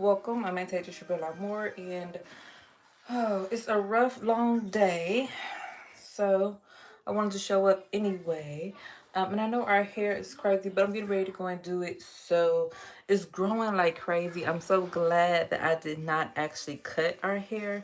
welcome. I'm Anastasia Shabella Moore, and it's a rough, long day, so I wanted to show up anyway. And I know our hair is crazy, but I'm getting ready to go and do it. So it's growing like crazy. I'm so glad that I did not actually cut our hair.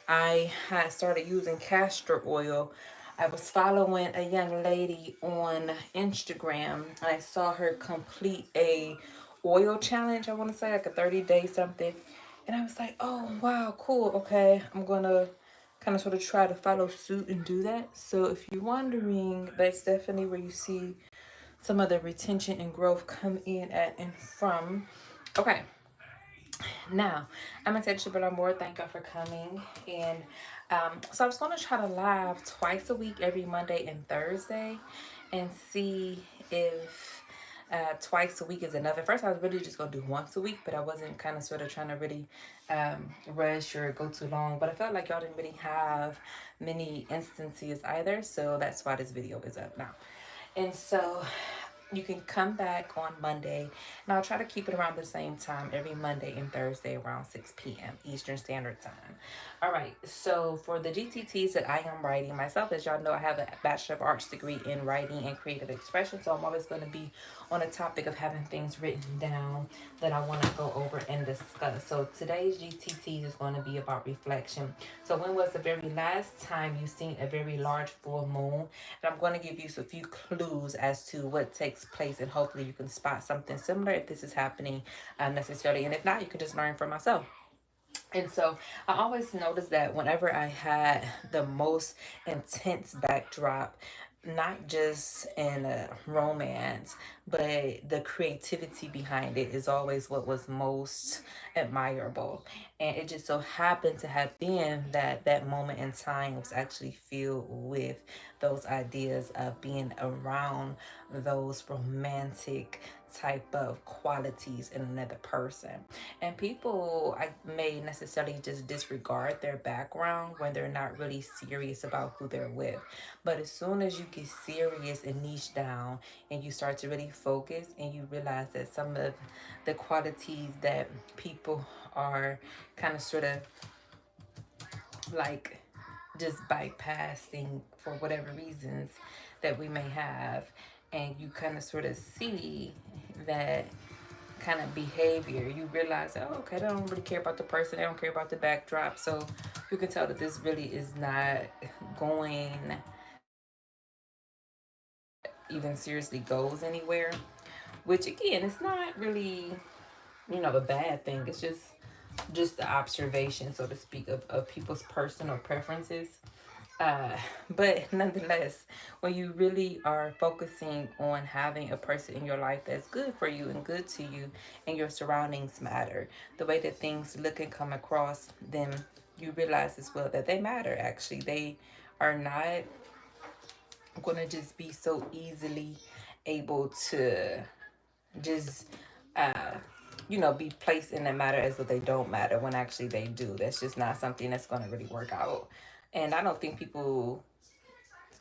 I had started using castor oil. I was following a young lady on Instagram. I saw her complete a oil challenge, I want to say like a 30-day something. And I was like, oh, wow, cool. Okay, I'm going to kind of sort of try to follow suit and do that. So if you're wondering, that's definitely where you see some of the retention and growth come in at and from. Okay, now I'm excited but I'm more thank you for coming. And so I was going to try to live twice a week, every Monday and Thursday, and see if twice a week is enough. At first I was really just gonna do once a week, but I wasn't kind of sort of trying to really rush or go too long. But I felt like y'all didn't really have many instances either, so that's why this video is up now. And so you can come back on Monday, and I'll try to keep it around the same time every Monday and Thursday around 6 p.m. Eastern Standard Time. All right, so for the GTTs that I am writing myself, as y'all know, I have a Bachelor of Arts degree in writing and creative expression, so I'm always going to be on a topic of having things written down that I want to go over and discuss. So today's GTTs is going to be about reflection. So when was the very last time you seen a very large full moon? And I'm going to give you a few clues as to what takes place, and hopefully you can spot something similar if this is happening necessarily. And if not, you can just learn from myself. And so I always noticed that whenever I had the most intense backdrop, not just in a romance, but the creativity behind it is always what was most admirable. And it just so happened to have been that that moment in time was actually filled with those ideas of being around those romantic type of qualities in another person. And people, I may necessarily just disregard their background when they're not really serious about who they're with. But as soon as you get serious and niche down and you start to really focus and you realize that some of the qualities that people are kind of sort of like just bypassing for whatever reasons that we may have, and you kind of sort of see that kind of behavior, you realize, oh, okay, they don't really care about the person, they don't care about the backdrop. So you can tell that this really is not going even seriously goes anywhere, which again, it's not really, a bad thing. It's just the observation, so to speak, of people's personal preferences. Uh, but nonetheless, when you really are focusing on having a person in your life that's good for you and good to you, and your surroundings matter, the way that things look and come across, then you realize as well that they matter. Actually, they are not going to just be so easily able to just be placed in a matter as though they don't matter when actually they do. That's just not something that's going to really work out. And I don't think people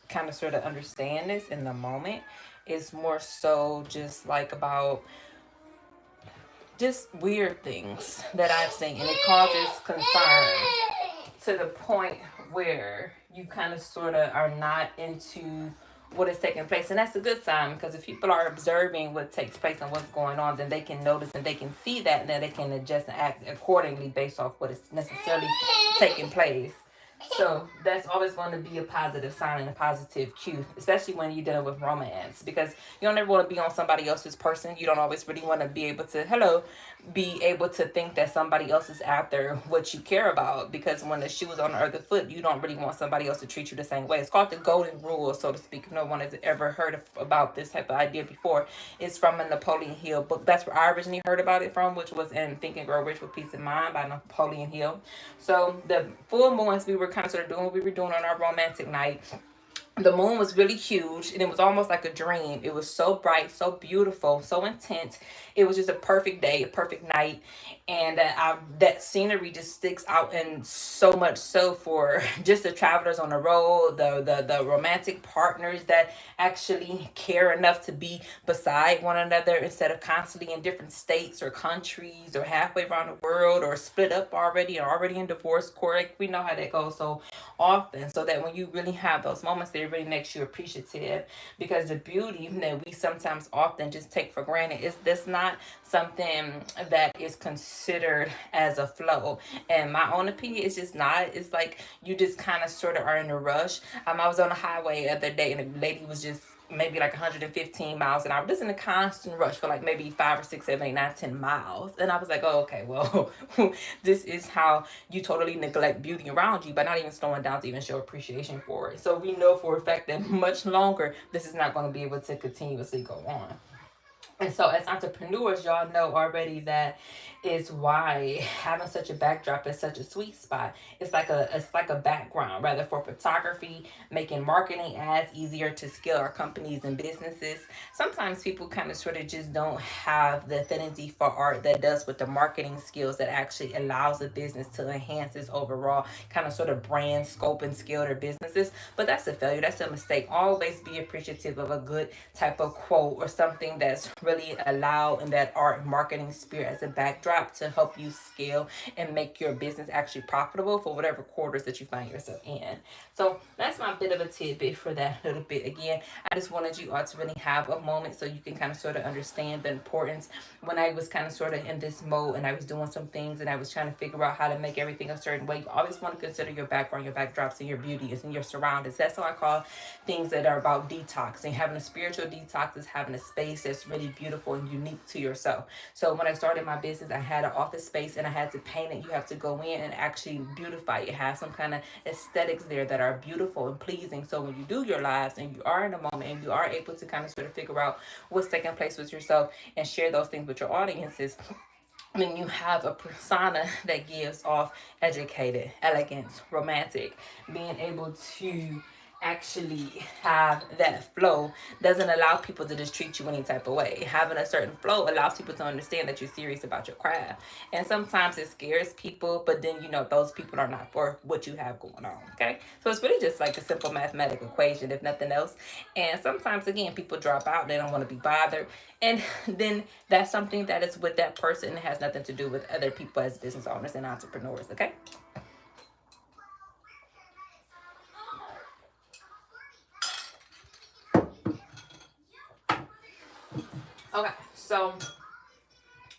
kind of sort of understand this in the moment. It's more so just like about just weird things that I've seen, and it causes concern to the point where you kind of sort of are not into what is taking place. And that's a good sign, because if people are observing what takes place and what's going on, then they can notice and they can see that, and then they can adjust and act accordingly based off what is necessarily taking place. So that's always going to be a positive sign and a positive cue, especially when you're dealing with romance, because you don't ever want to be on somebody else's person. You don't always really want to be able to, be able to think that somebody else is after what you care about, because when the shoe is on the other foot, you don't really want somebody else to treat you the same way. It's called the golden rule, so to speak. If no one has ever heard about this type of idea before, it's from a Napoleon Hill book. That's where I originally heard about it from, which was in Think and Grow Rich with Peace of Mind by Napoleon Hill. So the full moons, we were kind of sort of doing what we were doing on our romantic night. The moon was really huge, and it was almost like a dream. It was so bright, so beautiful, so intense. It was just a perfect day, a perfect night. and that scenery just sticks out, and so much so for just the travelers on the road, the romantic partners that actually care enough to be beside one another instead of constantly in different states or countries or halfway around the world or split up already or already in divorce court. Like, we know how that goes so often, so that when you really have those moments, they really makes you appreciative, because the beauty that we sometimes often just take for granted is that's not something that is considered as a flow. And my own opinion, it's just not. It's like you just kind of sort of are in a rush. I was on the highway the other day, and a lady was just maybe like 115 miles an hour, just in a constant rush for like maybe 5 or 6, 7, 8, 9, 10 miles. And I was like, oh, okay, well, this is how you totally neglect beauty around you by not even slowing down to even show appreciation for it. So we know for a fact that much longer this is not going to be able to continuously go on. And so, as entrepreneurs, y'all know already that is why having such a backdrop is such a sweet spot. It's like a background, rather, for photography, making marketing ads easier to scale our companies and businesses. Sometimes people kind of sort of just don't have the affinity for art that does with the marketing skills that actually allows a business to enhance its overall kind of sort of brand scope and scale their businesses. But that's a failure. That's a mistake. Always be appreciative of a good type of quote or something that's really allowed in that art marketing spirit as a backdrop to help you scale and make your business actually profitable for whatever quarters that you find yourself in. So that's my bit of a tidbit for that little bit. Again, I just wanted you all to really have a moment so you can kind of sort of understand the importance. When I was kind of sort of in this mode and I was doing some things and I was trying to figure out how to make everything a certain way, you always want to consider your background, your backdrops, and your beauty and your surroundings. That's how I call things that are about detox. And having a spiritual detox is having a space that's really beautiful and unique to yourself. So when I started my business, I had an office space and I had to paint it. You have to go in and actually beautify it, have some kind of aesthetics there that are beautiful and pleasing. So when you do your lives and you are in a moment and you are able to kind of sort of figure out what's taking place with yourself and share those things with your audiences, when you have a persona that gives off educated, elegant, romantic, being able to actually have that flow doesn't allow people to just treat you any type of way. Having a certain flow allows people to understand that you're serious about your craft. And sometimes it scares people, but then those people are not for what you have going on. Okay. So it's really just like a simple mathematical equation, if nothing else. And sometimes again, people drop out, they don't want to be bothered. And then that's something that is with that person. It has nothing to do with other people as business owners and entrepreneurs. Okay. Okay. So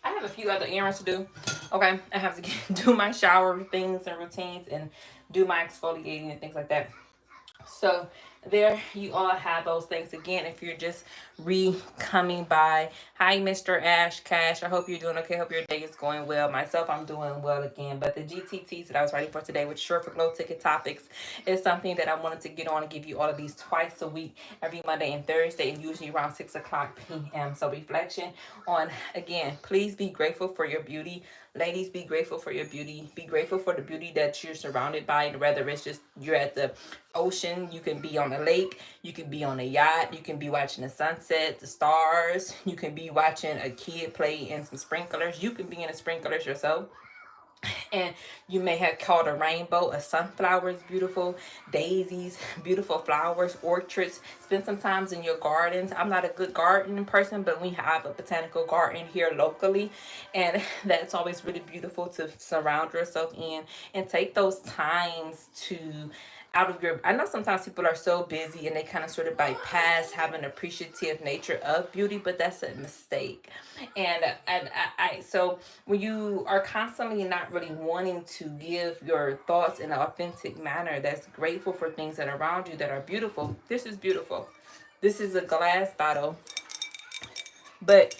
I have a few other errands to do. Okay, I have to do my shower things and routines and do my exfoliating and things like that. So there you all have those things. Again, if you're just coming by, hi Mr. Ash Cash, I hope you're doing okay. Hope your day is going well. Myself, I'm doing well again. But the GTTs that I was writing for today with short for glow ticket topics is something that I wanted to get on and give you all of these twice a week, every Monday and Thursday, and usually around 6 o'clock p.m. So reflection on, again, please be grateful for your beauty. Ladies, be grateful for your beauty. Be grateful for the beauty that you're surrounded by, whether it's just you're at the ocean, you can be on a lake, you can be on a yacht, you can be watching the sunset, the stars, you can be watching a kid play in some sprinklers, you can be in the sprinklers yourself. And you may have caught a rainbow, a sunflower is beautiful, daisies, beautiful flowers, orchards. Spend some time in your gardens. I'm not a good gardening person, but we have a botanical garden here locally, and that's always really beautiful to surround yourself in and take those times to out of your. I know sometimes people are so busy and they kind of sort of bypass having an appreciative nature of beauty, but that's a mistake. So when you are constantly not really wanting to give your thoughts in an authentic manner that's grateful for things that are around you that are beautiful. This is beautiful. This is a glass bottle, but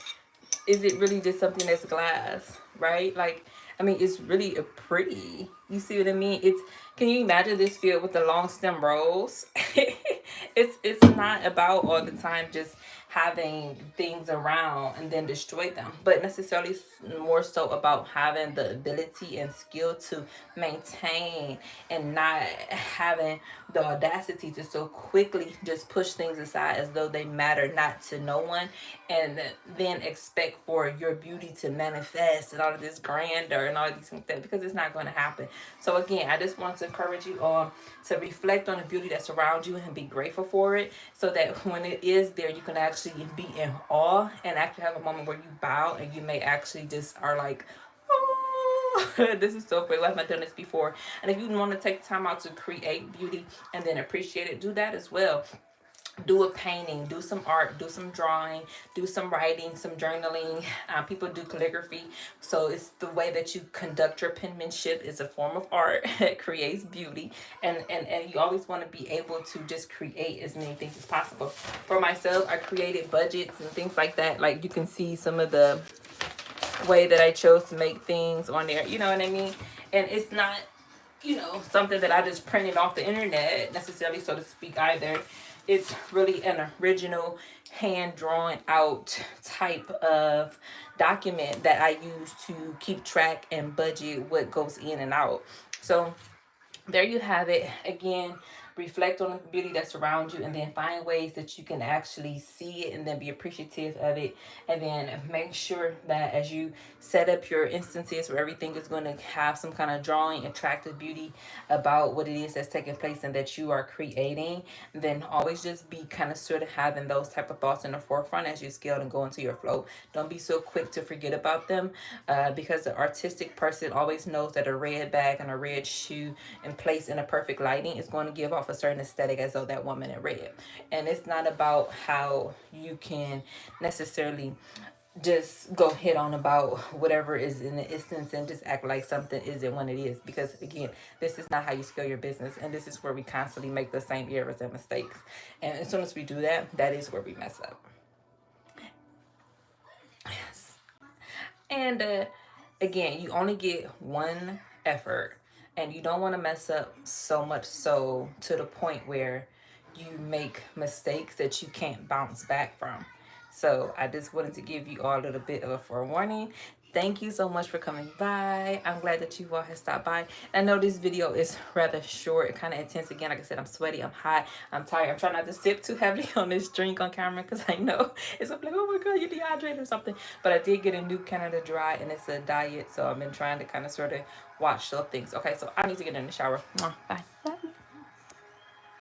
is it really just something that's glass, right? Like, I mean, it's really a pretty. You see what I mean? It's. Can you imagine this field with the long stem rose? It's not about all the time just having things around and then destroy them, but necessarily more so about having the ability and skill to maintain and not having the audacity to so quickly just push things aside as though they matter not to no one, and then expect for your beauty to manifest and all of this grandeur and all of these things, because it's not going to happen. So again, I just want to encourage you all to reflect on the beauty that's around you and be grateful for it, so that when it is there, you can actually be in awe and actually have a moment where you bow and you may actually just are like, oh, this is so great. I've not done this before. And if you want to take time out to create beauty and then appreciate it, do that as well. Do a painting, do some art, do some drawing, do some writing, some journaling. People do calligraphy, so it's the way that you conduct your penmanship is a form of art that creates beauty, and you always want to be able to just create as many things as possible. For myself, I created budgets and things like that. Like you can see some of the way that I chose to make things on there, you know what I mean? And it's not, something that I just printed off the internet necessarily, so to speak, either. It's really an original, hand drawn out type of document that I use to keep track and budget what goes in and out. So there you have it. Again, reflect on the beauty that's around you, and then find ways that you can actually see it and then be appreciative of it, and then make sure that as you set up your instances where everything is going to have some kind of drawing attractive beauty about what it is that's taking place and that you are creating, then always just be kind of sort of having those type of thoughts in the forefront as you scale and go into your flow. Don't be so quick to forget about them, because the artistic person always knows that a red bag and a red shoe and placed in a perfect lighting is going to give off a certain aesthetic, as though that woman in red. And it's not about how you can necessarily just go hit on about whatever is in the instance and just act like something isn't when it is, because again, this is not how you scale your business, and this is where we constantly make the same errors and mistakes. And as soon as we do that, that is where we mess up. And again, you only get one effort, and you don't want to mess up so much so to the point where you make mistakes that you can't bounce back from. So I just wanted to give you all a little bit of a forewarning. Thank you so much for coming by. I'm glad that you all have stopped by. I know this video is rather short and kind of intense. Again, like I said, I'm sweaty, I'm hot, I'm tired. I'm trying not to sip too heavily on this drink on camera, because I know it's like, oh my God, you're dehydrated or something. But I did get a new Canada Dry, and it's a diet, so I've been trying to kind of sort of watch those things. Okay, so I need to get in the shower. Bye.